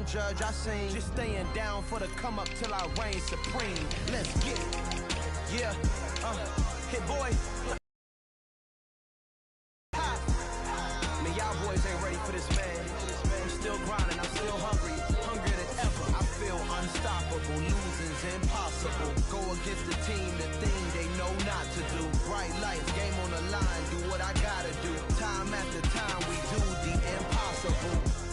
judge, I sing. Just staying down for the come up till I reign supreme. Let's get it. Yeah, hit boy. Man, y'all boys ain't ready for this, man. I'm still grinding, I'm still hungry. Hungrier than ever. I feel unstoppable. Losing's impossible. Go against the team, the thing they know not to do. Bright lights, game on the line. Do what I gotta do. Time after time, we do the impossible.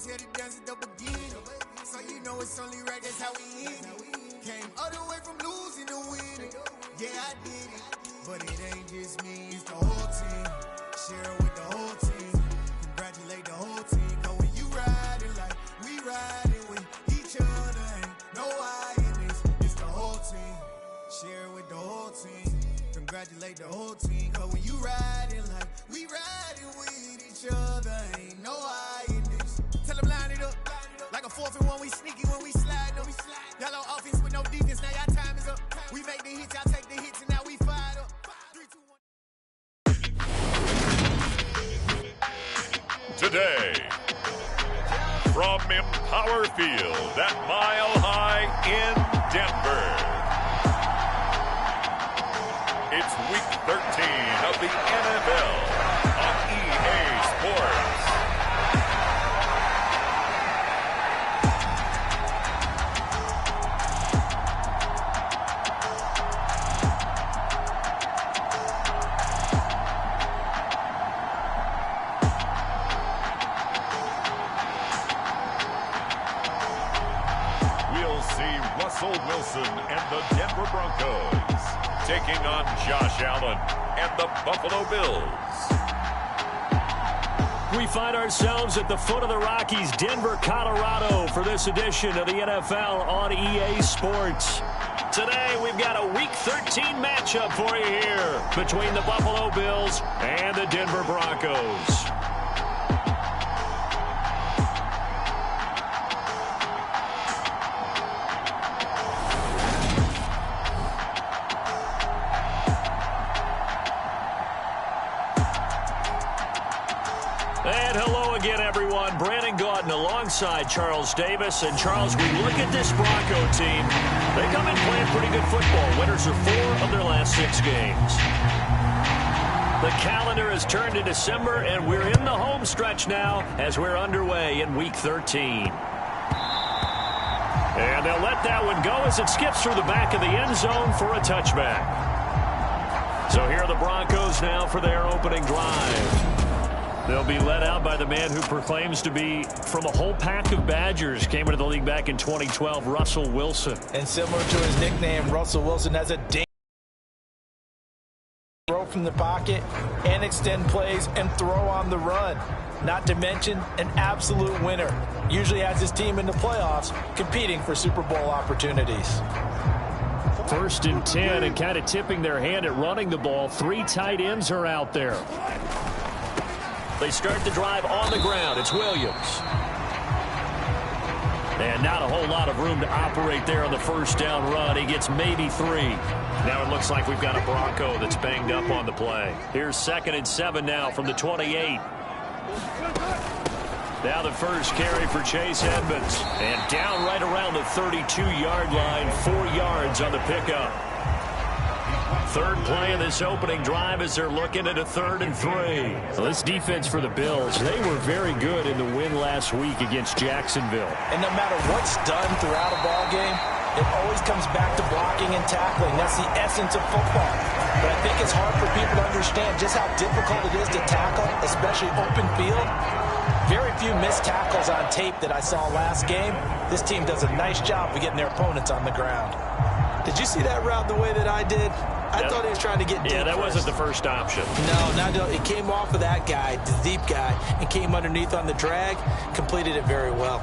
Here to dance at the beginning, so you know it's only right, that's how we end it. Came all the way from losing to winning. Yeah, I did it, but it ain't just me, it's the whole team. Share it with the whole team. Congratulate the whole team. Cause when you riding like we riding with each other, ain't no I in this. It's the whole team. Share it with the whole team. Congratulate the whole team. Cause when you riding like we riding with each other, ain't no I in this. Tell them line it up. Like a 4th and 1, we sneaky when we slide up. Y'all on offense with no defense, now y'all time is up. We make the hits, y'all take the hits, and now we fired up. 3, 2, 1. Today, from Empower Field at Mile High in Denver, it's Week 13 of the NFL on EA Sports. Russell Wilson and the Denver Broncos taking on Josh Allen and the Buffalo Bills. We find ourselves at the foot of the Rockies, Denver, Colorado, for this edition of the NFL on EA Sports. Today, we've got a Week 13 matchup for you here between the Buffalo Bills and the Denver Broncos. And hello again, everyone. Brandon Gaudin alongside Charles Davis. And Charles, we look at this Bronco team. They come in playing pretty good football. Winners of 4 of their last 6 games. The calendar has turned to December, and we're in the home stretch now as we're underway in Week 13. And they'll let that one go as it skips through the back of the end zone for a touchback. So here are the Broncos now for their opening drive. They'll be led out by the man who proclaims to be from a whole pack of Badgers. Came into the league back in 2012, Russell Wilson. And similar to his nickname, Russell Wilson has a throw from the pocket and extend plays and throw on the run. Not to mention an absolute winner. Usually has his team in the playoffs competing for Super Bowl opportunities. 1st and 10 and kind of tipping their hand at running the ball. 3 tight ends are out there. They start the drive on the ground. It's Williams. And not a whole lot of room to operate there on the 1st down run. He gets maybe 3. Now it looks like we've got a Bronco that's banged up on the play. Here's 2nd and 7 now from the 28. Now the first carry for Chase Edmonds. And down right around the 32-yard line, 4 yards on the pickup. 3rd play of this opening drive as they're looking at a 3rd and 3. Well, this defense for the Bills, they were very good in the win last week against Jacksonville. And no matter what's done throughout a ball game, it always comes back to blocking and tackling. That's the essence of football. But I think it's hard for people to understand just how difficult it is to tackle, especially open field. Very few missed tackles on tape that I saw last game. This team does a nice job of getting their opponents on the ground. Did you see that route the way that I did? I thought he was trying to get deep. Yeah, that wasn't the first option. No, it came off of that guy, the deep guy, and came underneath on the drag, completed it very well.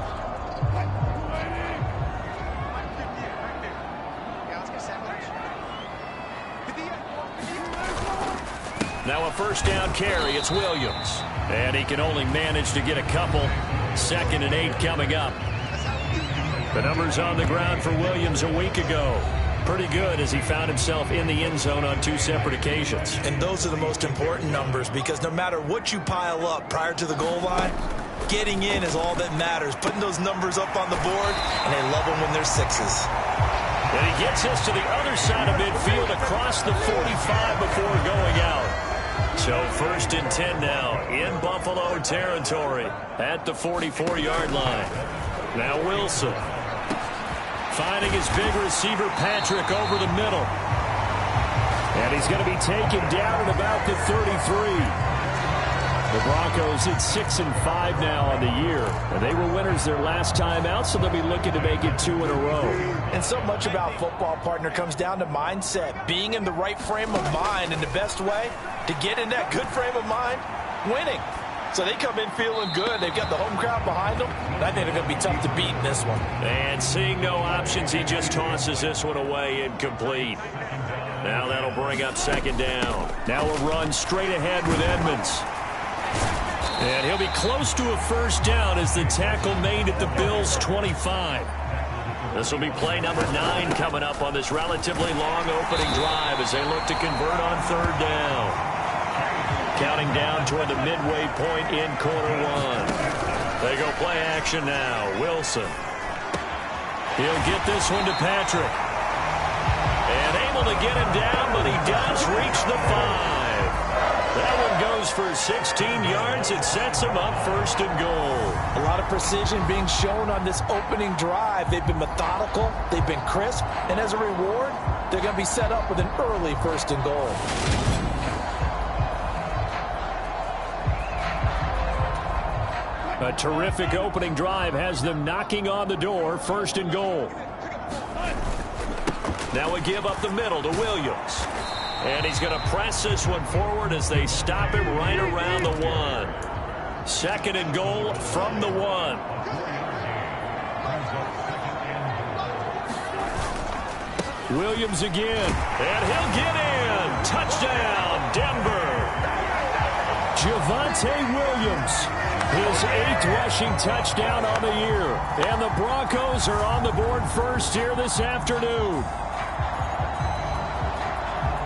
Now a first down carry. It's Williams. And he can only manage to get a couple. 2nd and 8 coming up. The numbers on the ground for Williams a week ago. Pretty good as he found himself in the end zone on 2 separate occasions. And those are the most important numbers, because no matter what you pile up prior to the goal line, getting in is all that matters. Putting those numbers up on the board, and they love them when they're 6s. And he gets us to the other side of midfield across the 45 before going out. So 1st and 10 now in Buffalo territory at the 44-yard line. Now Wilson finding his big receiver Patrick over the middle. And he's going to be taken down at about the 33. The Broncos at 6-5 now on the year. And they were winners their last time out, so they'll be looking to make it 2 in a row. And so much about football, partner, comes down to mindset. Being in the right frame of mind, and the best way to get in that good frame of mind, winning. So they come in feeling good. They've got the home crowd behind them. And I think they're going to be tough to beat in this one. And seeing no options, he just tosses this one away incomplete. Now that'll bring up 2nd down. Now a run straight ahead with Edmonds. And he'll be close to a first down as the tackle made at the Bills' 25. This will be play number 9 coming up on this relatively long opening drive as they look to convert on 3rd down. Counting down toward the midway point in quarter 1. They go play action now. Wilson. He'll get this one to Patrick. And able to get him down, but he does reach the 5. That one goes for 16 yards. It sets him up 1st and goal. A lot of precision being shown on this opening drive. They've been methodical. They've been crisp. And as a reward, they're going to be set up with an early 1st and goal. A terrific opening drive has them knocking on the door. 1st and goal. Now a give up the middle to Williams. And he's going to press this one forward as they stop him right around the 1. 2nd and goal from the 1. Williams again. And he'll get in. Touchdown, Denver. Javonte Williams. His 8th rushing touchdown on the year. And the Broncos are on the board first here this afternoon.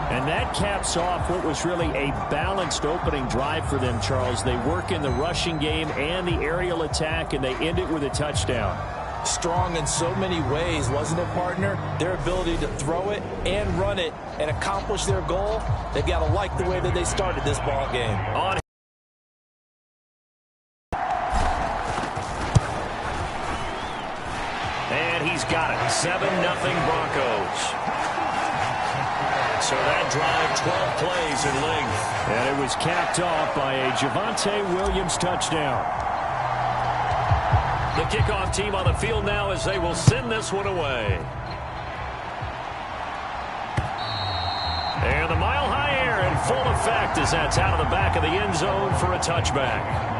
And that caps off what was really a balanced opening drive for them, Charles. They work in the rushing game and the aerial attack, and they end it with a touchdown. Strong in so many ways, wasn't it, partner? Their ability to throw it and run it and accomplish their goal, they've got to like the way that they started this ball game. And he's got it. 7-0 Broncos. So that drive, 12 plays in length. And it was capped off by a Javonte Williams touchdown. The kickoff team on the field now as they will send this one away. And the mile-high air in full effect as that's out of the back of the end zone for a touchback.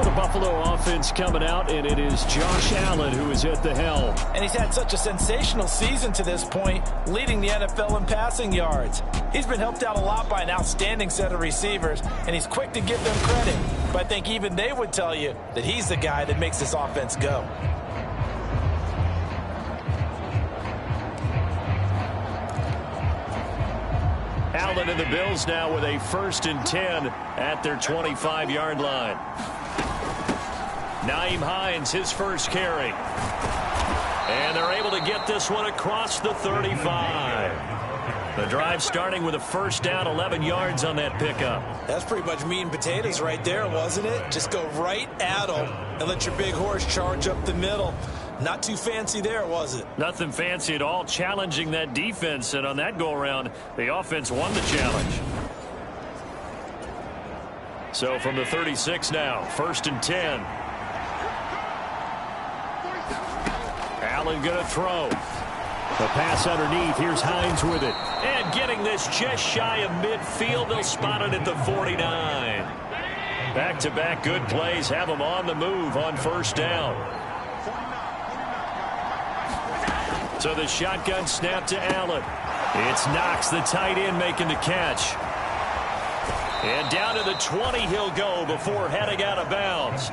The Buffalo offense coming out, and it is Josh Allen who is at the helm. And he's had such a sensational season to this point, leading the NFL in passing yards. He's been helped out a lot by an outstanding set of receivers, and he's quick to give them credit. But I think even they would tell you that he's the guy that makes this offense go. Allen and the Bills now with a 1st and 10 at their 25-yard line. Nyheim Hines, his first carry. And they're able to get this one across the 35. The drive starting with a first down, 11 yards on that pickup. That's pretty much meat and potatoes right there, wasn't it? Just go right at them and let your big horse charge up the middle. Not too fancy there, was it? Nothing fancy at all, challenging that defense. And on that go-around, the offense won the challenge. So from the 36 now, 1st and 10. Allen going to throw. The pass underneath. Here's Hines with it. And getting this just shy of midfield. They'll spot it at the 49. Back-to-back good plays have them on the move on 1st down. So the shotgun snap to Allen. It's Knox, the tight end, making the catch. And down to the 20 he'll go before heading out of bounds.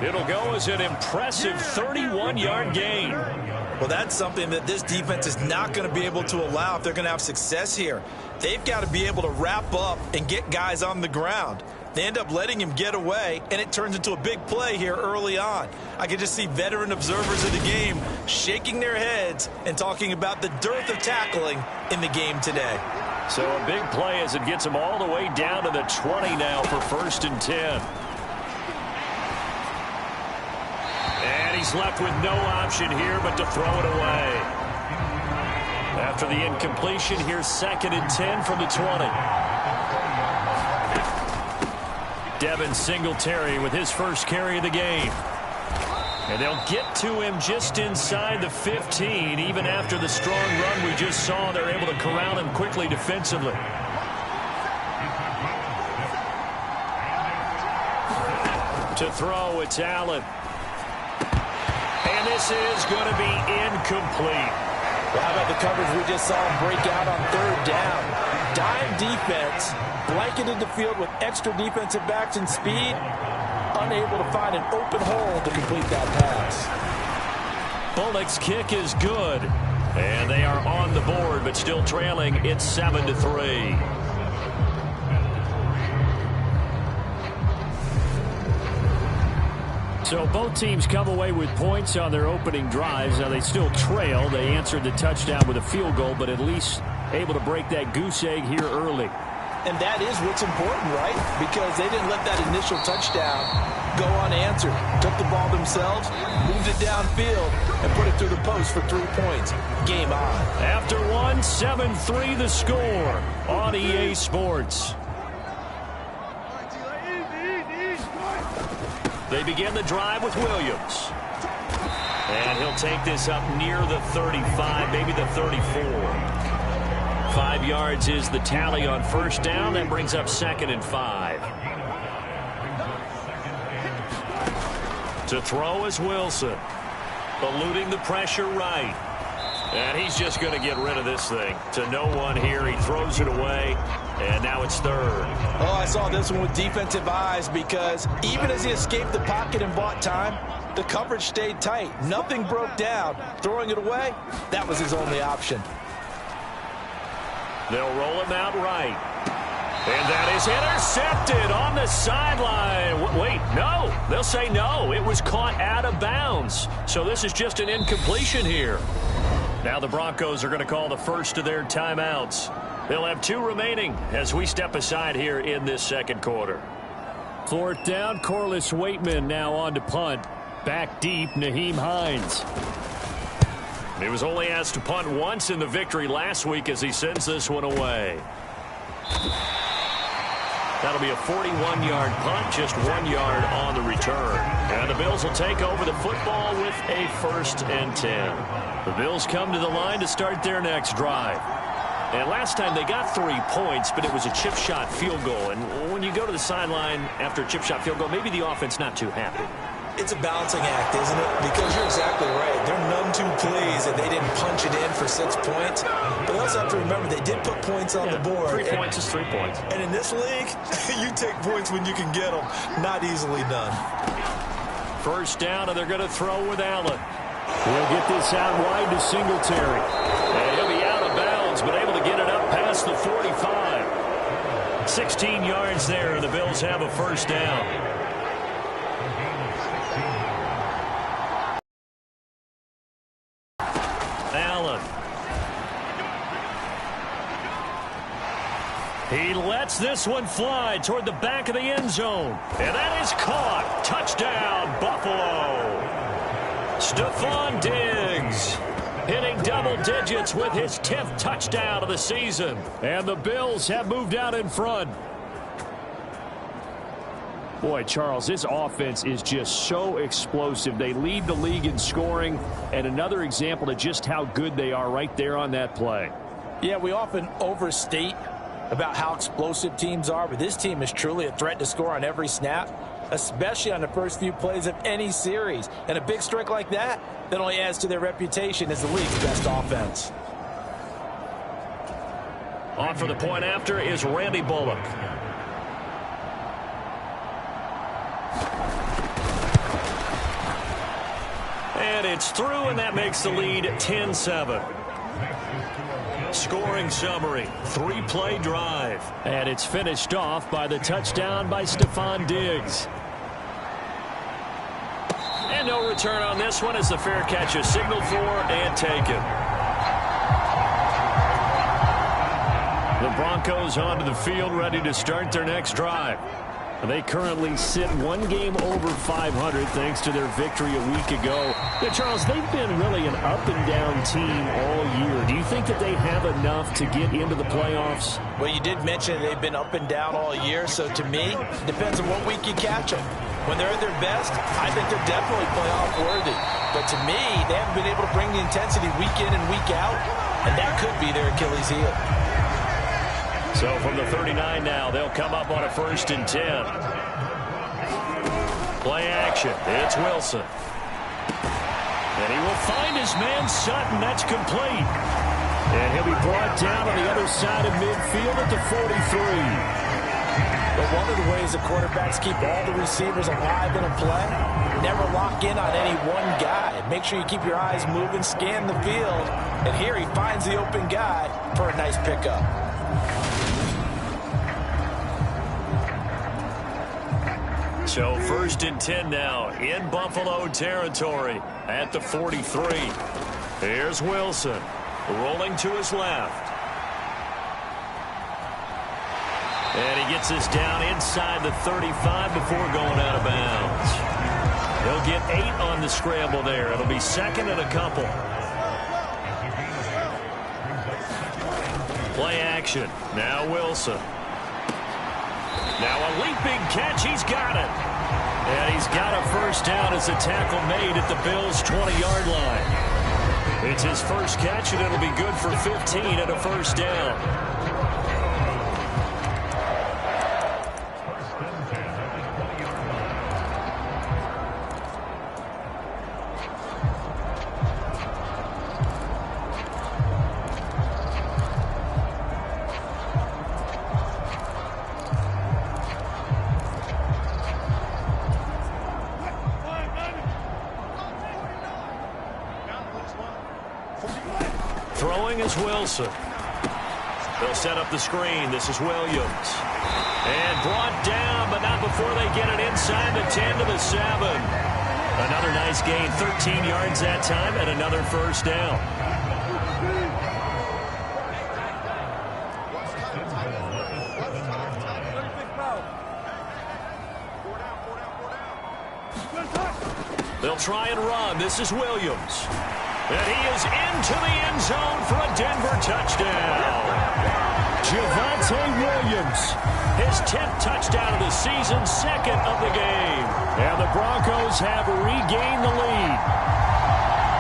It'll go as an impressive 31-yard gain. Well, that's something that this defense is not going to be able to allow if they're going to have success here. They've got to be able to wrap up and get guys on the ground. They end up letting him get away, and it turns into a big play here early on. I can just see veteran observers of the game shaking their heads and talking about the dearth of tackling in the game today. So a big play as it gets him all the way down to the 20 now for 1st and 10. And he's left with no option here but to throw it away. After the incompletion, here's 2nd and 10 from the 20. Devin Singletary with his first carry of the game. And they'll get to him just inside the 15. Even after the strong run we just saw, they're able to corral him quickly defensively. To throw, it's Allen. And this is going to be incomplete. Well, how about the coverage we just saw him break out on 3rd down? Dime defense, blanketed the field with extra defensive backs and speed, unable to find an open hole to complete that pass. Bullock's kick is good. And they are on the board, but still trailing. It's 7-3. So both teams come away with points on their opening drives. Now they still trail. They answered the touchdown with a field goal, but at least able to break that goose egg here early. And that is what's important, right? Because they didn't let that initial touchdown go unanswered. Took the ball themselves, moved it downfield, and put it through the post for 3 points. Game on. After one, 7-3 the score on EA Sports. They begin the drive with Williams. And he'll take this up near the 35, maybe the 34. 5 yards is the tally on 1st down. That brings up 2nd and 5. To throw is Wilson. Eluding the pressure right. And he's just going to get rid of this thing. To no one here. He throws it away. And now it's 3rd. Oh, I saw this one with defensive eyes because even as he escaped the pocket and bought time, the coverage stayed tight. Nothing broke down. Throwing it away, that was his only option. They'll roll him out right. And that is intercepted on the sideline. Wait, no. They'll say no. It was caught out of bounds. So this is just an incompletion here. Now the Broncos are going to call the first of their timeouts. They'll have 2 remaining as we step aside here in this 2nd quarter. 4th down, Corliss Waitman now on to punt. Back deep, Nyheim Hines. He was only asked to punt once in the victory last week as he sends this one away. That'll be a 41-yard punt, just 1 yard on the return. And the Bills will take over the football with a 1st and 10. The Bills come to the line to start their next drive. And last time they got 3 points, but it was a chip shot field goal. And when you go to the sideline after a chip shot field goal, maybe the offense not too happy. It's a balancing act, isn't it? Because you're exactly right. They're none too pleased that they didn't punch it in for 6 points. But they also have to remember they did put points on the board. 3 points is 3 points. And in this league, you take points when you can get them. Not easily done. 1st down, and they're going to throw with Allen. He'll get this out wide to Singletary. And he'll be out of bounds, but able to get it up past the 45. 16 yards there, and the Bills have a 1st down. Allen. He lets this one fly toward the back of the end zone. And that is caught. Touchdown, Buffalo. Stephon Diggs hitting double digits with his 10th touchdown of the season. And the Bills have moved out in front. Boy, Charles, this offense is just so explosive. They lead the league in scoring, and another example of just how good they are right there on that play. Yeah, we often overstate about how explosive teams are, but this team is truly a threat to score on every snap, especially on the first few plays of any series. And a big strike like that only adds to their reputation as the league's best offense. On for the point after is Randy Bullock. And it's through, and that makes the lead 10-7. Scoring summary, 3-play drive. And it's finished off by the touchdown by Stephon Diggs. And no return on this one as the fair catch is signaled for and taken. The Broncos onto the field ready to start their next drive. They currently sit one game over 500 thanks to their victory a week ago. Yeah, Charles, they've been really an up-and-down team all year. Do you think that they have enough to get into the playoffs? Well, you did mention they've been up and down all year, so to me, it depends on what week you catch them. When they're at their best, I think they're definitely playoff worthy. But to me, they haven't been able to bring the intensity week in and week out, and that could be their Achilles heel. So from the 39 now, they'll come up on a 1st and 10. Play action. It's Wilson. And he will find his man Sutton. That's complete. And he'll be brought down on the other side of midfield at the 43. But one of the ways the quarterbacks keep all the receivers alive in a play, never lock in on any one guy. Make sure you keep your eyes moving, scan the field. And here he finds the open guy for a nice pickup. So 1st and 10 now in Buffalo territory at the 43. Here's Wilson rolling to his left. And he gets this down inside the 35 before going out of bounds. He'll get 8 on the scramble there. It'll be 2nd and a couple. Play action. Now Wilson. Now a leaping catch. He's got it. And he's got a 1st down as a tackle made at the Bills' 20-yard line. It's his first catch, and it'll be good for 15 and a 1st down. Throwing is Wilson. They'll set up the screen. This is Williams. And brought down, but not before they get it inside the 10 to the 7. Another nice gain, 13 yards that time, and another 1st down. They'll try and run. This is Williams. And he is into the end zone for a Denver touchdown. Javonte Williams, his 10th touchdown of the season, 2nd of the game. And the Broncos have regained the lead.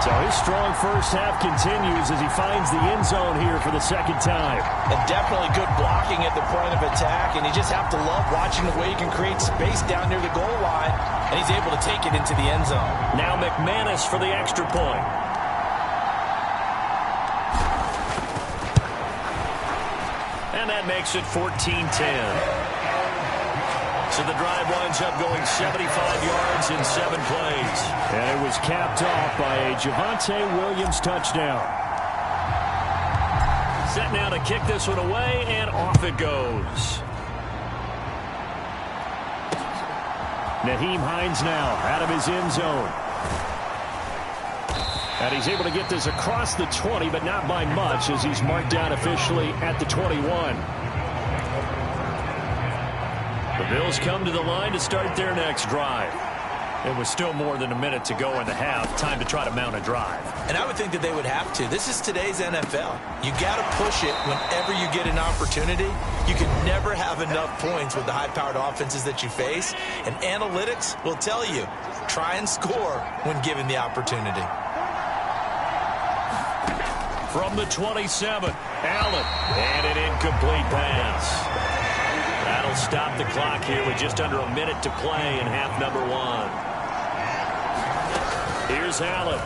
So his strong first half continues as he finds the end zone here for the 2nd time. And definitely good blocking at the point of attack, and you just have to love watching the way he can create space down near the goal line, and he's able to take it into the end zone. Now McManus for the extra point. And that makes it 14-10. So the drive winds up going 75 yards in 7 plays. And it was capped off by a Javonte Williams touchdown. Set now to kick this one away, and off it goes. Nyheim Hines now out of his end zone. And he's able to get this across the 20, but not by much as he's marked down officially at the 21. The Bills come to the line to start their next drive. It was still more than a minute to go in the half. Time to try to mount a drive. And I would think that they would have to. This is today's NFL. You got to push it whenever you get an opportunity. You can never have enough points with the high-powered offenses that you face. And analytics will tell you, try and score when given the opportunity. From the 27, Allen, and an incomplete pass. That'll stop the clock here with just under a minute to play in half number 1. Here's Allen.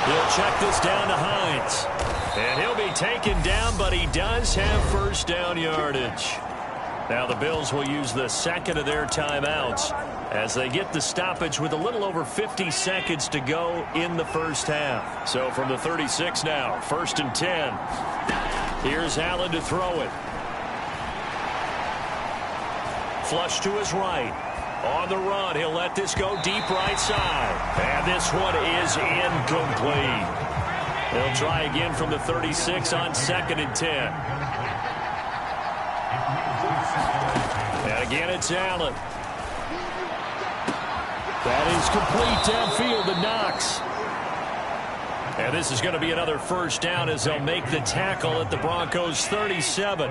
He'll check this down to Hines. And he'll be taken down, but he does have 1st down yardage. Now the Bills will use the 2nd of their timeouts as they get the stoppage with a little over 50 seconds to go in the first half. So from the 36 now, 1st and 10. Here's Allen to throw it. Flush to his right. On the run, he'll let this go deep right side. And this one is incomplete. He'll try again from the 36 on 2nd and 10. And again, it's Allen. That is complete downfield to Knox. And this is going to be another first down as they'll make the tackle at the Broncos 37.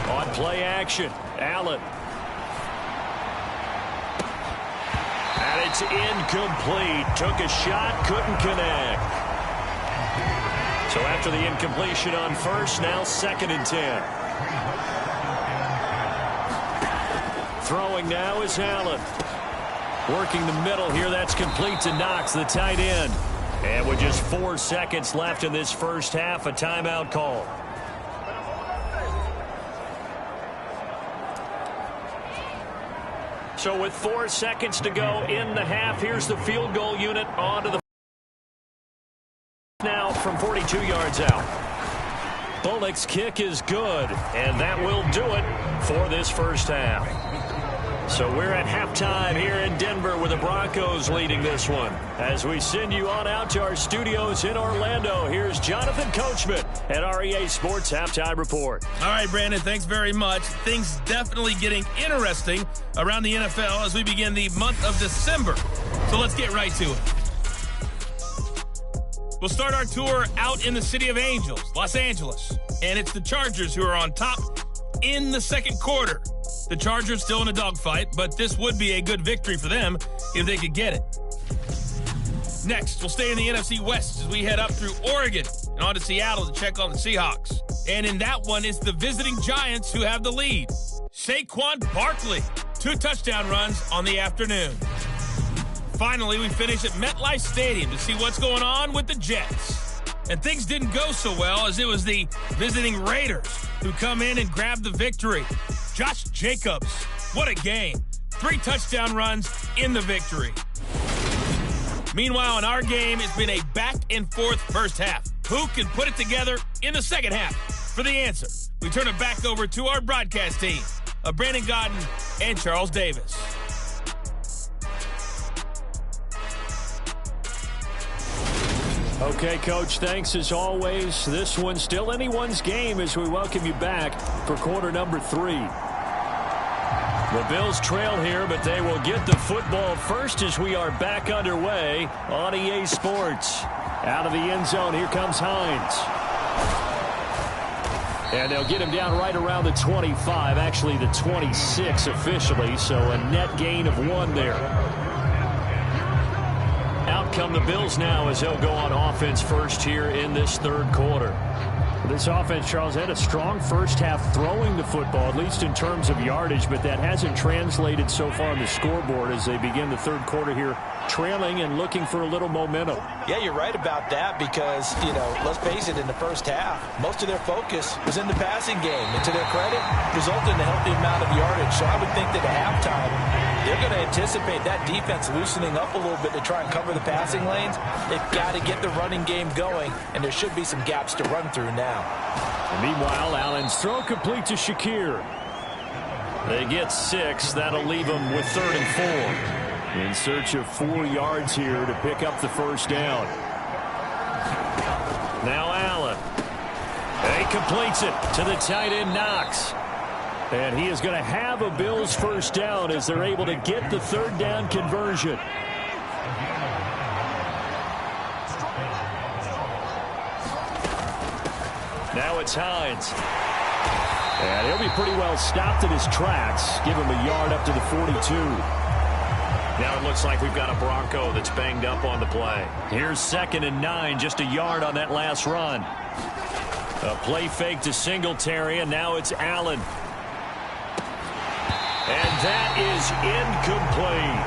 On play action, Allen. And it's incomplete. Took a shot, couldn't connect. So after the incompletion on first, now 2nd and 10. Throwing now is Allen. Working the middle here, that's complete to Knox, the tight end. And with just 4 seconds left in this first half, a timeout call. So with 4 seconds to go in the half, here's the field goal unit onto the now from 42 yards out. Bullock's kick is good, and that will do it for this first half. So we're at halftime here in Denver with the Broncos leading this one. As we send you on out to our studios in Orlando, here's Jonathan Coachman at REA Sports Halftime Report. All right, Brandon, thanks very much. Things definitely getting interesting around the NFL as we begin the month of December. So let's get right to it. We'll start our tour out in the City of Angels, Los Angeles. And it's the Chargers who are on top in the second quarter. The Chargers still in a dogfight, but this would be a good victory for them if they could get it. Next, we'll stay in the NFC West as we head up through Oregon and on to Seattle to check on the Seahawks. And in that one, it's the visiting Giants who have the lead. Saquon Barkley, 2 touchdown runs on the afternoon. Finally, we finish at MetLife Stadium to see what's going on with the Jets. And things didn't go so well as it was the visiting Raiders who come in and grab the victory. Josh Jacobs, what a game. 3 touchdown runs in the victory. Meanwhile, in our game, it's been a back-and-forth first half. Who can put it together in the second half? For the answer, we turn it back over to our broadcast team of Brandon Gaudin and Charles Davis. Okay, Coach, thanks as always. This one's still anyone's game as we welcome you back for quarter number 3. The Bills trail here, but they will get the football first as we are back underway on EA Sports. Out of the end zone, here comes Hines. And they'll get him down right around the 25, actually the 26 officially, so a net gain of 1 there. Out come the Bills now as they'll go on offense first here in this third quarter. This offense, Charles, had a strong first half throwing the football, at least in terms of yardage, but that hasn't translated so far on the scoreboard as they begin the third quarter here, trailing and looking for a little momentum. Yeah, you're right about that because, let's face it, in the first half, most of their focus was in the passing game. And to their credit, resulted in a healthy amount of yardage. So I would think that at halftime, they're going to anticipate that defense loosening up a little bit to try and cover the passing lanes. They've got to get the running game going, and there should be some gaps to run through now. And meanwhile, Allen's throw complete to Shakir. They get 6. That'll leave them with 3rd and 4. In search of 4 yards here to pick up the first down. Now Allen. He completes it to the tight end Knox. And he is going to have a Bills first down as they're able to get the 3rd down conversion. Now it's Hines. And he'll be pretty well stopped in his tracks. Give him a yard up to the 42. Now it looks like we've got a Bronco that's banged up on the play. Here's 2nd and 9, just a yard on that last run. A play fake to Singletary, and now it's Allen. And that is incomplete.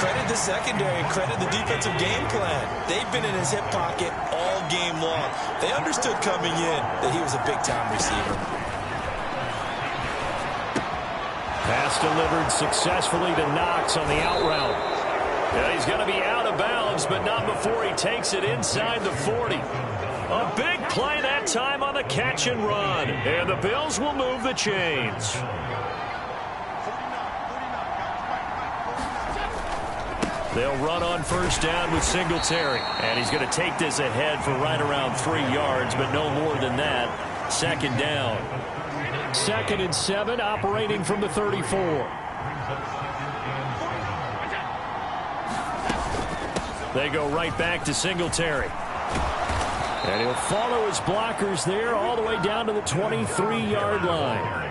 Credit the secondary, credit the defensive game plan. They've been in his hip pocket all game long. They understood coming in that he was a big-time receiver. Pass delivered successfully to Knox on the out route. Yeah, he's going to be out of bounds, but not before he takes it inside the 40. A big play that time on the catch and run. And the Bills will move the chains. They'll run on first down with Singletary. And he's going to take this ahead for right around 3 yards, but no more than that. Second down. 2nd and 7, operating from the 34. They go right back to Singletary. And he'll follow his blockers there all the way down to the 23-yard line.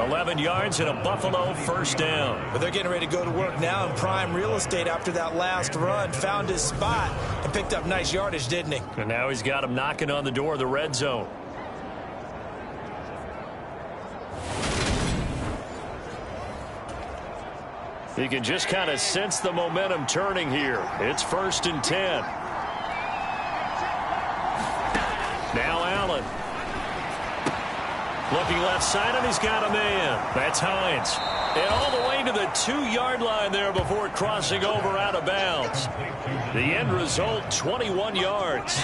11 yards and a Buffalo first down. But they're getting ready to go to work now in prime real estate after that last run. Found his spot and picked up nice yardage, didn't he? And now he's got him knocking on the door of the red zone. You can just kind of sense the momentum turning here. It's 1st and 10. Now Allen. Looking left side, and he's got a man. That's Hines. And all the way to the 2-yard line there before crossing over out of bounds. The end result, 21 yards.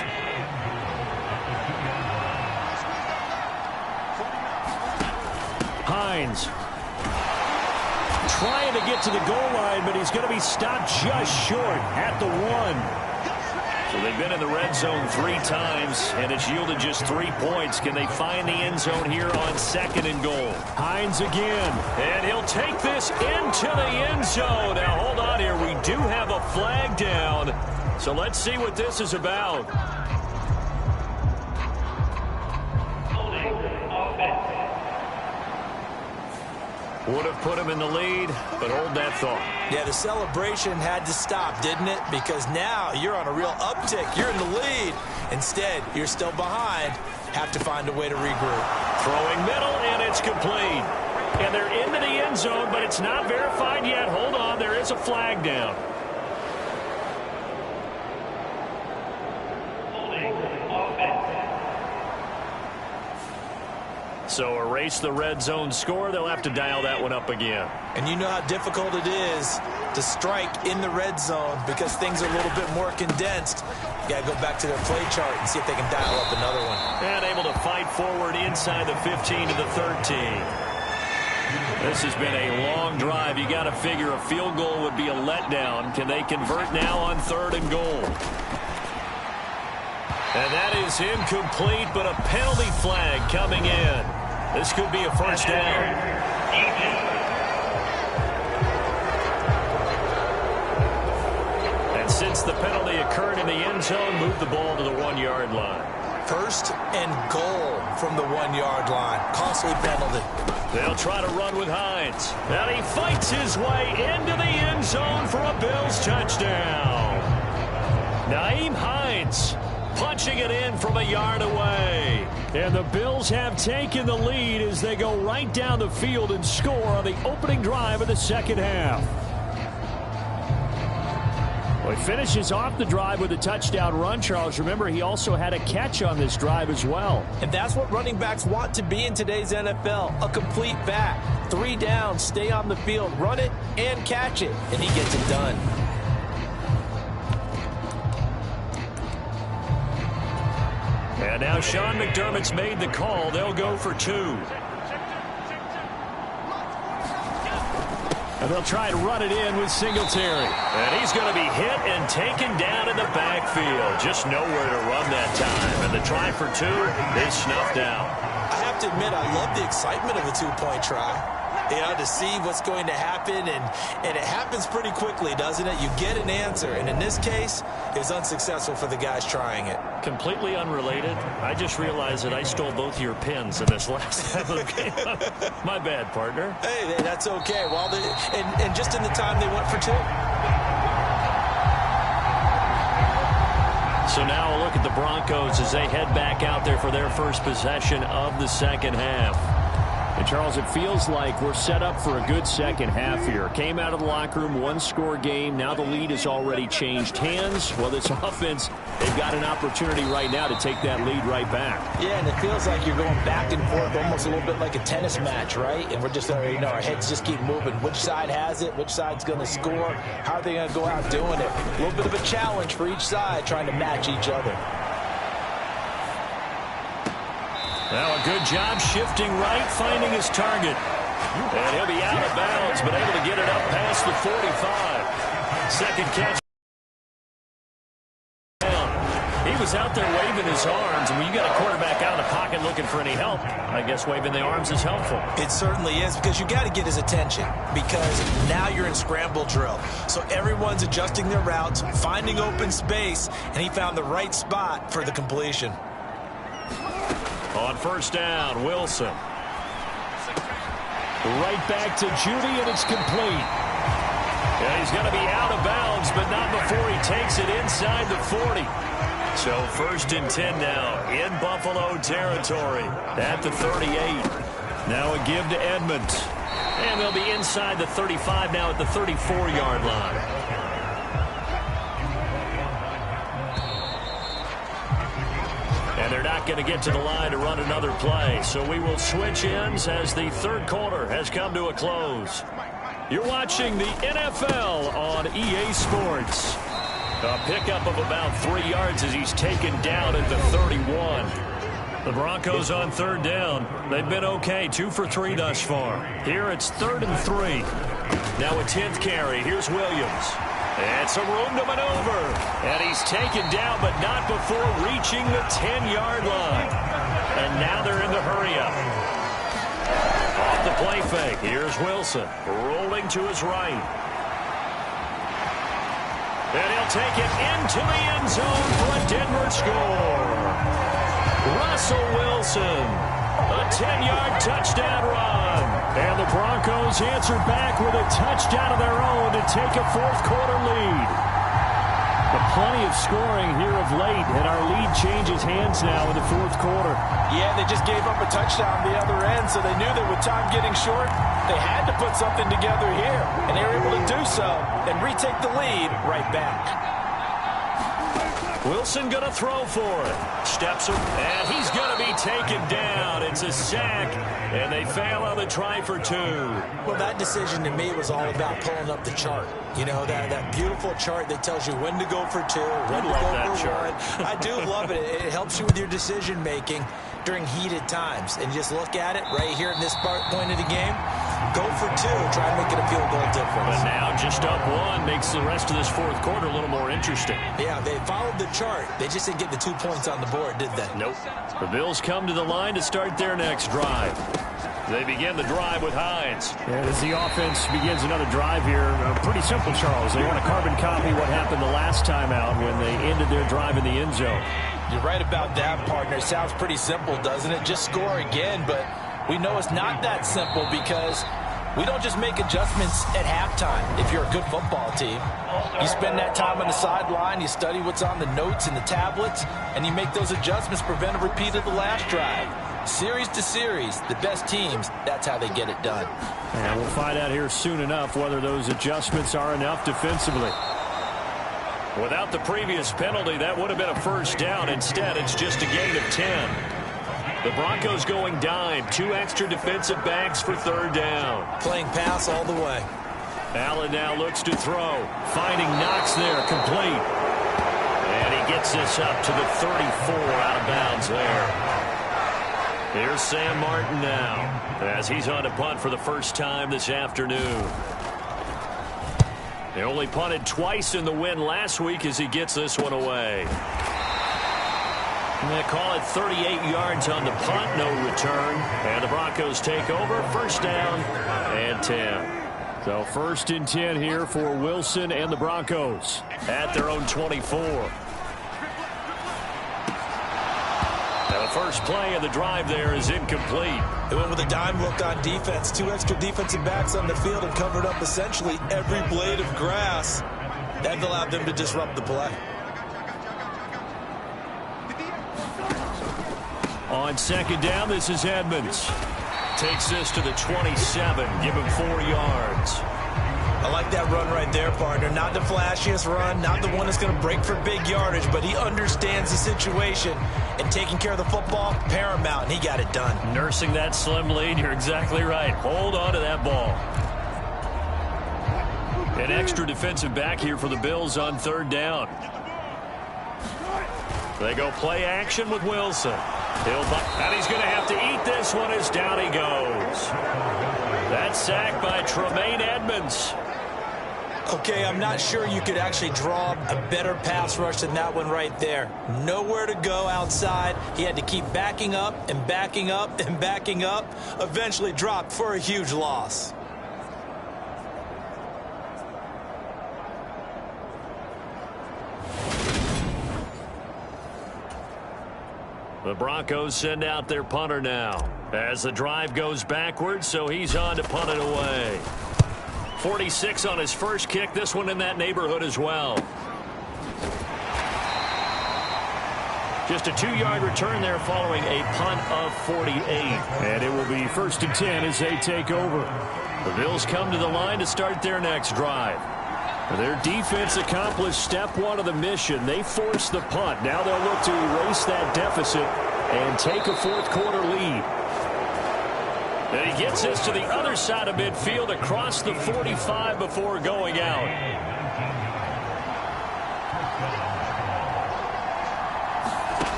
Hines. Trying to get to the goal line, but he's going to be stopped just short at the 1. So they've been in the red zone 3 times, and it's yielded just 3 points. Can they find the end zone here on 2nd and goal? Hines again, and he'll take this into the end zone. Now, hold on here. We do have a flag down, so let's see what this is about. Would have put him in the lead, but hold that thought. Yeah, the celebration had to stop, didn't it? Because now you're on a real uptick. You're in the lead. Instead, you're still behind. Have to find a way to regroup. Throwing middle, and it's complete. And they're into the end zone, but it's not verified yet. Hold on, there is a flag down. So erase the red zone score. They'll have to dial that one up again. And you know how difficult it is to strike in the red zone because things are a little bit more condensed. You got to go back to their play chart and see if they can dial up another one. And able to fight forward inside the 15 to the 13. This has been a long drive. You got to figure a field goal would be a letdown. Can they convert now on 3rd and goal? And that is incomplete, but a penalty flag coming in. This could be a first down. And since the penalty occurred in the end zone, move the ball to the 1-yard line. 1st and goal from the 1-yard line. Costly penalty. They'll try to run with Hines. And he fights his way into the end zone for a Bills touchdown. Nyheim Hines punching it in from a yard away. And the Bills have taken the lead as they go right down the field and score on the opening drive of the 2nd half. Well, he finishes off the drive with a touchdown run, Charles. Remember, he also had a catch on this drive as well. And that's what running backs want to be in today's NFL, a complete back. 3 downs, stay on the field, run it, and catch it, and he gets it done. And now Sean McDermott's made the call. They'll go for 2. And they'll try to run it in with Singletary. And he's going to be hit and taken down in the backfield. Just nowhere to run that time. And the try for 2 is snuffed out. I have to admit, I love the excitement of a 2-point try. You know, to see what's going to happen, and it happens pretty quickly, doesn't it? You get an answer, and in this case, it was unsuccessful for the guys trying it. Completely unrelated. I just realized that I stole both of your pins in this last half of the game. My bad, partner. Hey, that's okay. Well, and just in the time they went for 2. So now a look at the Broncos as they head back out there for their first possession of the 2nd half. And, Charles, it feels like we're set up for a good second half here. Came out of the locker room, one-score game. Now the lead has already changed hands. Well, this offense, they've got an opportunity right now to take that lead right back. Yeah, and it feels like you're going back and forth, almost a little bit like a tennis match, right? And we're just already know our heads just keep moving. Which side has it? Which side's going to score? How are they going to go out doing it? A little bit of a challenge for each side, trying to match each other. Now a good job shifting right, finding his target. And he'll be out of bounds, but able to get it up past the 45. Second catch. He was out there waving his arms, and when you got a quarterback out of the pocket looking for any help, I guess waving the arms is helpful. It certainly is, because you got to get his attention, because now you're in scramble drill. So everyone's adjusting their routes, finding open space, and he found the right spot for the completion. On first down, Wilson. Right back to Judy, and it's complete. And he's going to be out of bounds, but not before he takes it inside the 40. So first and 10 now in Buffalo territory at the 38. Now a give to Edmonds. And they'll be inside the 35 now at the 34-yard line. And they're not going to get to the line to run another play. So we will switch ends as the third quarter has come to a close. You're watching the NFL on EA Sports. A pickup of about 3 yards as he's taken down at the 31. The Broncos on third down. They've been okay, 2 for 3 thus far. Here it's 3rd and 3. Now a 10th carry. Here's Williams. And some room to maneuver. And he's taken down, but not before reaching the 10-yard line. And now they're in the hurry-up. Off the play fake. Here's Wilson. Rolling to his right. And he'll take it into the end zone for a Denver score. Russell Wilson. A 10-yard touchdown run. And the Broncos answer back with a touchdown of their own to take a fourth-quarter lead. But plenty of scoring here of late, and our lead changes hands now in the fourth quarter. Yeah, they just gave up a touchdown the other end, so they knew that with time getting short, they had to put something together here, and they were able to do so and retake the lead right back. Wilson going to throw for it. Steps him, and he's going to be taken down. It's a sack, and they fail on the try for 2. Well, that decision to me was all about pulling up the chart. You know, that beautiful chart that tells you when to go for 2, when to go for 1. I do love it. It helps you with your decision-making during heated times. And just look at it right here in this point of the game. Go for 2. Try and make it a field goal difference. But now just up 1 makes the rest of this fourth quarter a little more interesting. Yeah, they followed the chart. They just didn't get the 2 points on the board, did they? Nope. The Bills come to the line to start their next drive. They begin the drive with Hines. And as the offense begins another drive here, pretty simple, Charles. They want to carbon copy what happened the last time out when they ended their drive in the end zone. You're right about that, partner. Sounds pretty simple, doesn't it? Just score again, but we know it's not that simple because we don't just make adjustments at halftime if you're a good football team. You spend that time on the sideline, you study what's on the notes and the tablets, and you make those adjustments, prevent a repeat of the last drive. Series to series, the best teams, that's how they get it done. And we'll find out here soon enough whether those adjustments are enough defensively. Without the previous penalty, that would have been a first down. Instead, it's just a gain of 10. The Broncos going dime. 2 extra defensive backs for third down. Playing pass all the way. Allen now looks to throw. Finding Knox there, complete. And he gets this up to the 34, out of bounds there. Here's Sam Martin now as he's on to punt for the first time this afternoon. They only punted twice in the win last week as he gets this one away. And they call it 38 yards on the punt, no return. And the Broncos take over, first down and 10. So first and 10 here for Wilson and the Broncos at their own 24. The first play of the drive there is incomplete. They went with a dime look on defense. 2 extra defensive backs on the field and covered up essentially every blade of grass. That allowed them to disrupt the play. On second down, this is Edmonds. takes this to the 27. Give him 4 yards. I like that run right there, partner. Not the flashiest run, not the one that's going to break for big yardage, but he understands the situation, and taking care of the football, paramount, and he got it done. Nursing that slim lead, you're exactly right. Hold on to that ball. An extra defensive back here for the Bills on 3rd down. They go play action with Wilson. And he's going to have to eat this one as down he goes. That's sacked by Tremaine Edmonds. Okay, I'm not sure you could actually draw a better pass rush than that one right there. Nowhere to go outside. He had to keep backing up and backing up and backing up. Eventually dropped for a huge loss. The Broncos send out their punter now as the drive goes backwards, so he's on to punt it away. 46 on his first kick, this one in that neighborhood as well. Just a 2-yard return there following a punt of 48. And it will be 1st and 10 as they take over. The Bills come to the line to start their next drive. Their defense accomplished step 1 of the mission. They forced the punt. Now they'll look to erase that deficit and take a 4th quarter lead. And he gets this to the other side of midfield across the 45 before going out.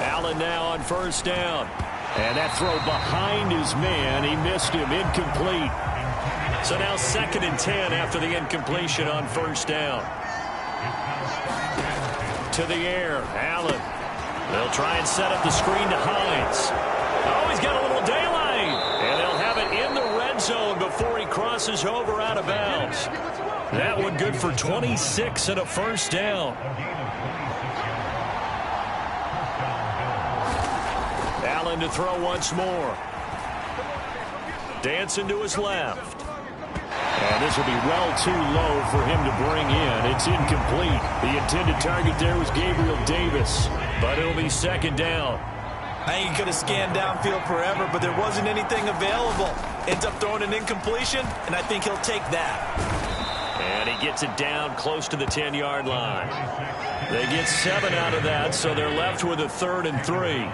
Allen now on 1st down. And that throw behind his man, he missed him, incomplete. So now 2nd and 10 after the incompletion on 1st down. To the air, Allen. They'll try and set up the screen to Hines. Oh, he's got a little daylight. And they'll have it in the red zone before he crosses over out of bounds. That one good for 26 and a 1st down. Allen to throw once more. Dancing to his left. And this will be well too low for him to bring in. It's incomplete. The intended target there was Gabriel Davis. But it'll be 2nd down. I think he could have scanned downfield forever, but there wasn't anything available. Ends up throwing an incompletion, and I think he'll take that. And he gets it down close to the 10-yard line. They get 7 out of that, so they're left with a 3rd and 3.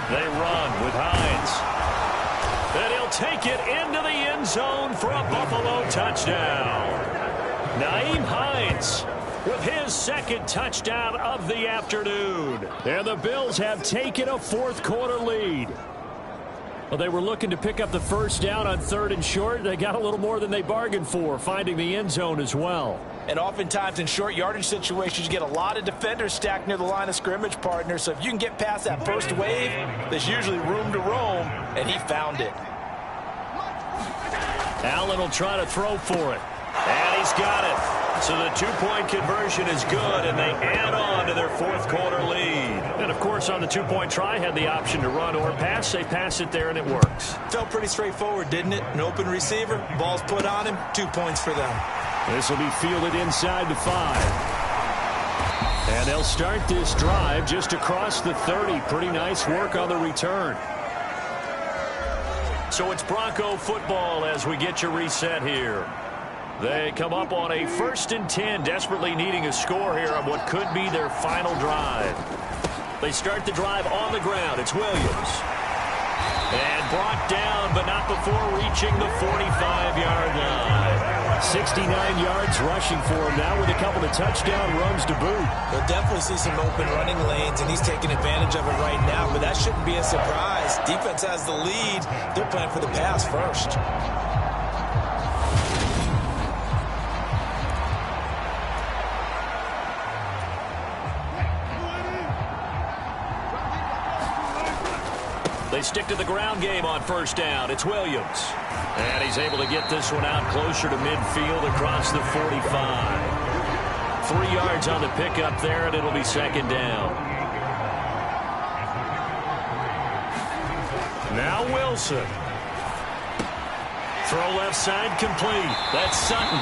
They run with Hines. And he'll take it into the end zone for a Buffalo touchdown. Nyheim Hines with his 2nd touchdown of the afternoon. And the Bills have taken a 4th quarter lead. Well, they were looking to pick up the 1st down on 3rd and short. They got a little more than they bargained for, finding the end zone as well. And oftentimes in short yardage situations, you get a lot of defenders stacked near the line of scrimmage, partner. So if you can get past that first wave, there's usually room to roam, and he found it. Allen will try to throw for it. And he's got it. So the 2-point conversion is good, and they add on to their 4th quarter lead. And, of course, on the 2-point try, had the option to run or pass. They pass it there, and it works. Felt pretty straightforward, didn't it? An open receiver, ball's put on him, 2 points for them. This will be fielded inside the 5. And they'll start this drive just across the 30. Pretty nice work on the return. So it's Bronco football as we get you reset here. They come up on a 1st and 10, desperately needing a score here on what could be their final drive. They start the drive on the ground. It's Williams. And brought down, but not before reaching the 45-yard line. 69 yards rushing for him now with a couple of touchdown runs to boot. We'll definitely see some open running lanes, and he's taking advantage of it right now, but that shouldn't be a surprise. Defense has the lead. They're playing for the pass first. They stick to the ground game on 1st down. It's Williams. And he's able to get this one out closer to midfield across the 45. 3 yards on the pickup there, and it'll be 2nd down. Now Wilson. Throw left side complete. That's Sutton.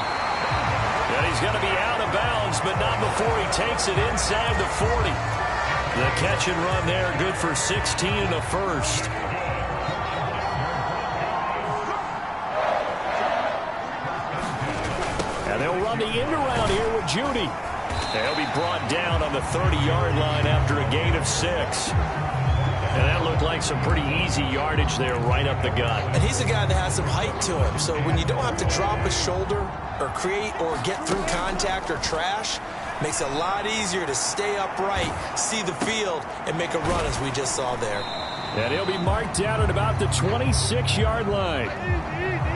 And he's going to be out of bounds, but not before he takes it inside the 40. The catch and run there, good for 16 and a first. And they'll run the end around here with Judy. They'll be brought down on the 30-yard line after a gain of 6. And that looked like some pretty easy yardage there right up the gut. And he's a guy that has some height to him. So when you don't have to drop a shoulder or create or get through contact or trash, makes it a lot easier to stay upright, see the field, and make a run as we just saw there. And he'll be marked down at about the 26-yard line.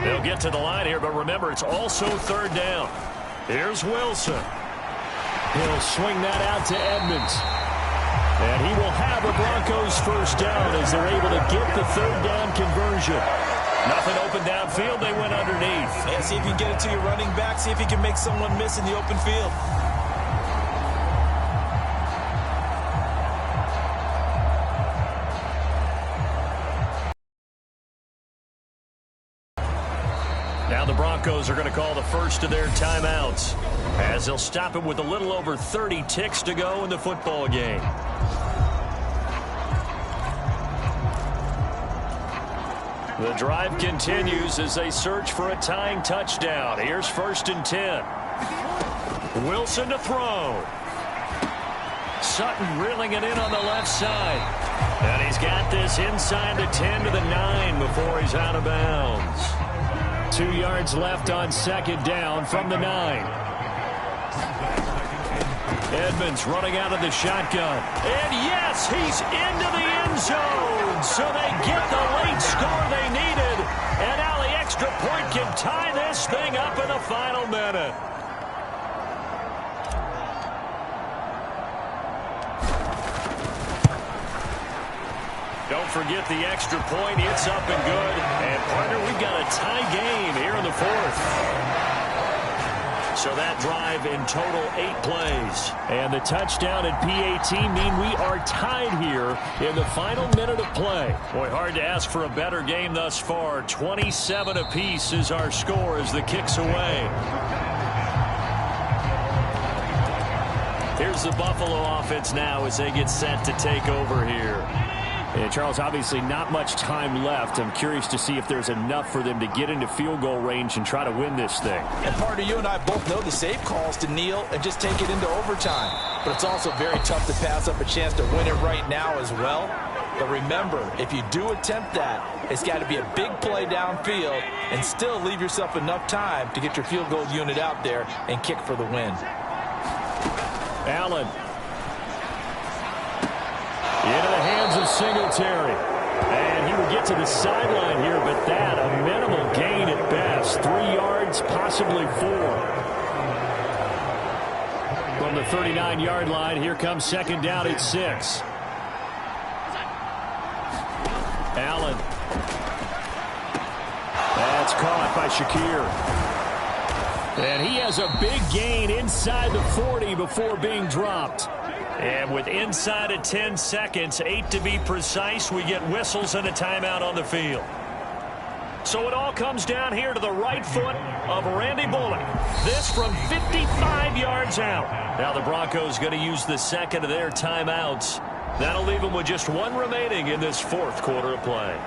They'll get to the line here, but remember, it's also third down. Here's Wilson. He'll swing that out to Edmonds. And he will have a Broncos first down as they're able to get the third down conversion. Nothing open downfield. They went underneath. Yeah, see if you can get it to your running back. See if you can make someone miss in the open field. Now the Broncos are going to call the first of their timeouts as they'll stop it with a little over 30 ticks to go in the football game. The drive continues as they search for a tying touchdown. Here's 1st and 10. Wilson to throw. Sutton reeling it in on the left side. And he's got this inside the 10 to the 9 before he's out of bounds. 2 yards left on 2nd down from the 9. Edmonds running out of the shotgun. And yes, he's into the end zone. So they get the late score they needed. And now the extra point can tie this thing up in the final minute. Don't forget the extra point. It's up and good. And, partner, we've got a tie game here in the 4th. So that drive in total 8 plays. And the touchdown and PAT mean we are tied here in the final minute of play. Boy, hard to ask for a better game thus far. 27 apiece is our score as the kick's away. Here's the Buffalo offense now as they get set to take over here. And Charles, obviously not much time left. I'm curious to see if there's enough for them to get into field goal range and try to win this thing. And partner, you and I both know the safe calls to kneel and just take it into overtime. But it's also very tough to pass up a chance to win it right now as well. But remember, if you do attempt that, it's got to be a big play downfield and still leave yourself enough time to get your field goal unit out there and kick for the win. Allen. Into the hands of Singletary. And he will get to the sideline here, but that a minimal gain at best. 3 yards, possibly 4. From the 39-yard line, here comes 2nd down at 6. Allen. That's caught by Shakir. And he has a big gain inside the 40 before being dropped. And with inside of 10 seconds, 8 to be precise, we get whistles and a timeout on the field. So it all comes down here to the right foot of Randy Bullock. This from 55 yards out. Now the Broncos going to use the second of their timeouts. That'll leave them with just 1 remaining in this 4th quarter of play.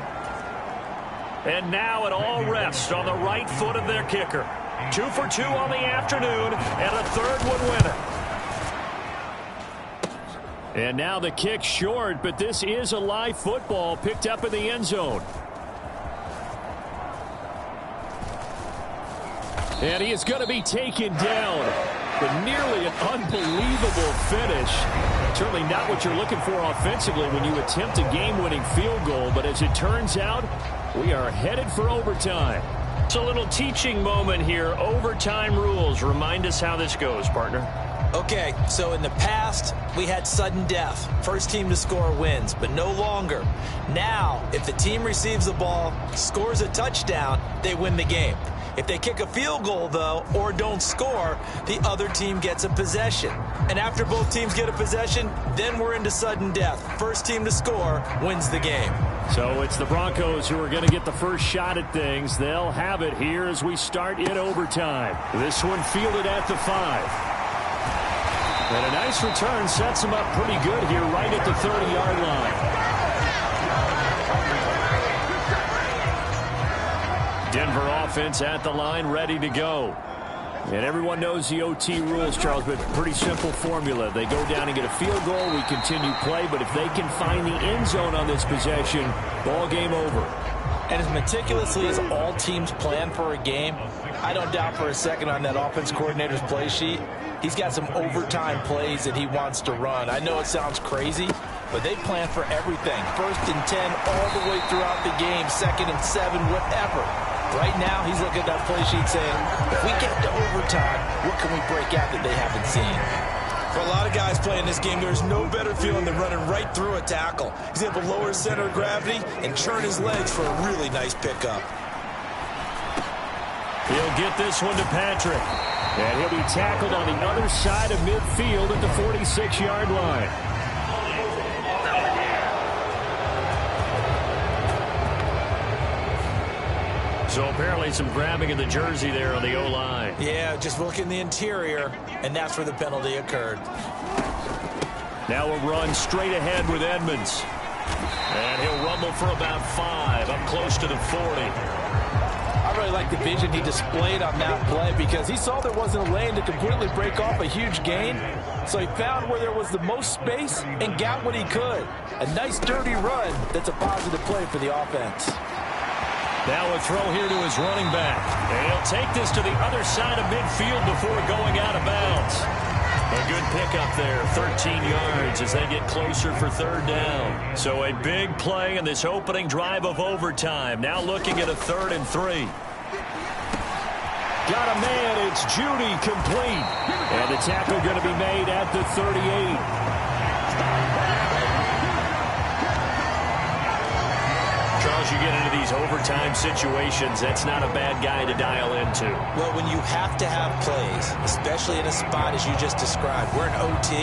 And now it all rests on the right foot of their kicker. 2 for 2 on the afternoon, and a 3rd would win it. And now the kick short, but this is a live football picked up in the end zone. And he is going to be taken down. But nearly an unbelievable finish. Certainly not what you're looking for offensively when you attempt a game-winning field goal. But as it turns out, we are headed for overtime. It's a little teaching moment here. Overtime rules. Remind us how this goes, partner. Okay, so in the past, we had sudden death. First team to score wins, but no longer. Now, if the team receives the ball, scores a touchdown, they win the game. If they kick a field goal, though, or don't score, the other team gets a possession. And after both teams get a possession, then we're into sudden death. First team to score wins the game. So it's the Broncos who are going to get the first shot at things. They'll have it here as we start in overtime. This one fielded at the 5. And a nice return sets him up pretty good here right at the 30-yard line. Denver offense at the line, ready to go. And everyone knows the OT rules, Charles, but pretty simple formula. They go down and get a field goal, we continue play, but if they can find the end zone on this possession, ball game over. And as meticulously as all teams plan for a game, I don't doubt for a second on that offense coordinator's play sheet, he's got some overtime plays that he wants to run. I know it sounds crazy, but they plan for everything. 1st and 10 all the way throughout the game, 2nd and 7, whatever. Right now, he's looking at that play sheet saying, if we get to overtime, what can we break out that they haven't seen? For a lot of guys playing this game, there's no better feeling than running right through a tackle. He's able to lower his center of gravity and churn his legs for a really nice pickup. He'll get this one to Patrick. And he'll be tackled on the other side of midfield at the 46-yard line. So apparently some grabbing of the jersey there on the O-line. Yeah, just look in the interior, and that's where the penalty occurred. Now a run straight ahead with Edmonds. And he'll rumble for about 5, up close to the 40. I really like the vision he displayed on that play because he saw there wasn't a lane to completely break off a huge gain. So he found where there was the most space and got what he could. A nice dirty run that's a positive play for the offense. Now a throw here to his running back. And he'll take this to the other side of midfield before going out of bounds. A good pickup there, 13 yards as they get closer for 3rd down. So a big play in this opening drive of overtime. Now looking at a 3rd and 3. Got a man, it's Judy, complete. And the tackle going to be made at the 38. Charles, you get into these overtime situations, that's not a bad guy to dial into. Well, when you have to have plays, especially in a spot as you just described, we're in OT,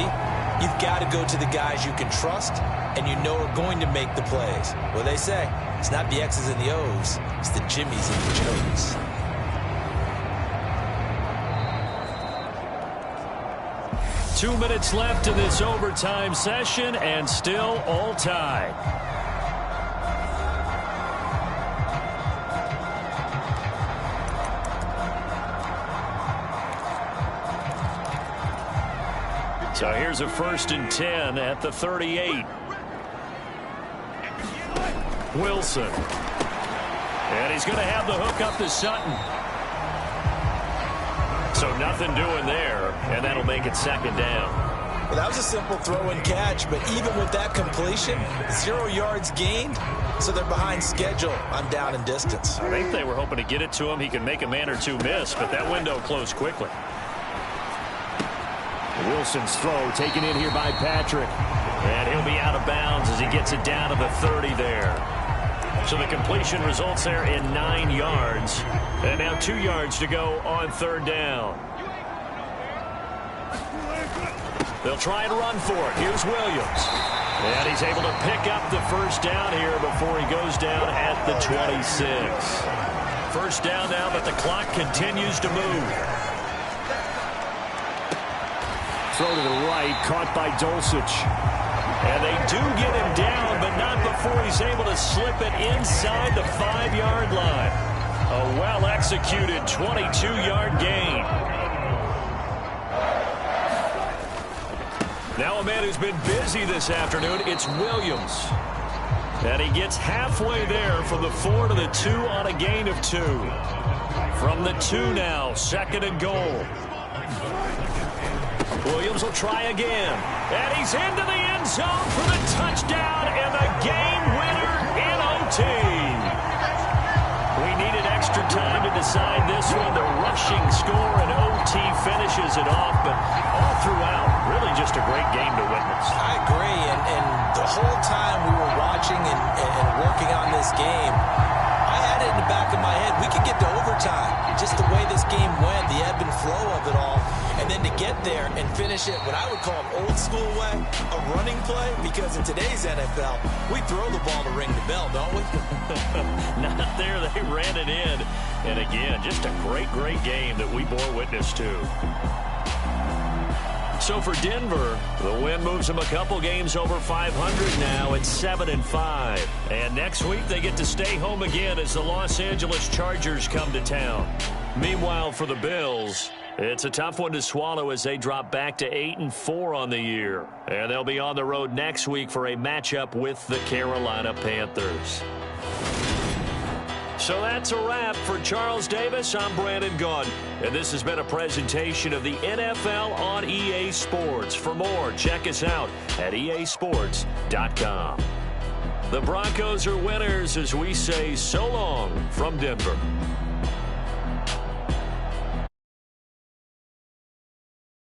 you've got to go to the guys you can trust and you know are going to make the plays. Well, they say, it's not the X's and the O's, it's the Jimmys and the Joes. Two minutes left in this overtime session and still all tied. So here's a 1st and 10 at the 38. Wilson. And he's going to have the hook up to Sutton. So nothing doing there, and that'll make it 2nd down. Well, that was a simple throw and catch, but even with that completion, 0 yards gained, so they're behind schedule on down and distance. I think they were hoping to get it to him. He could make a man or two miss, but that window closed quickly. Wilson's throw taken in here by Patrick. And he'll be out of bounds as he gets it down to the 30 there. So the completion results there in 9 yards. And now 2 yards to go on 3rd down. They'll try and run for it. Here's Williams. And he's able to pick up the 1st down here before he goes down at the 26. 1st down now, but the clock continues to move. Throw to the right, caught by Dulcich. And they do get him down, but not before he's able to slip it inside the 5-yard line. A well-executed 22-yard gain. Now a man who's been busy this afternoon, it's Williams. And he gets halfway there from the 4 to the 2 on a gain of 2. From the 2 now, 2nd and goal. Williams will try again. And he's into the end zone for the touchdown and the game winner in OT. We needed extra time to decide this one. The rushing score in OT finishes it off, but all throughout, really just a great game to witness. I agree, and the whole time we were watching and working on this game, I had it in the back of my head. We could get to overtime. Just the way this game went, the ebb and flow of it all. And then to get there and finish it, what I would call an old school way, a running play, because in today's NFL, we throw the ball to ring the bell, don't we? Not there. They ran it in. And again, just a great, great game that we bore witness to. So for Denver, the win moves them a couple games over 500 now at 7-5. And next week they get to stay home again as the Los Angeles Chargers come to town. Meanwhile, for the Bills, it's a tough one to swallow as they drop back to 8-4 on the year. And they'll be on the road next week for a matchup with the Carolina Panthers. So that's a wrap. For Charles Davis, I'm Brandon Gaudin. And this has been a presentation of the NFL on EA Sports. For more, check us out at easports.com. The Broncos are winners as we say so long from Denver.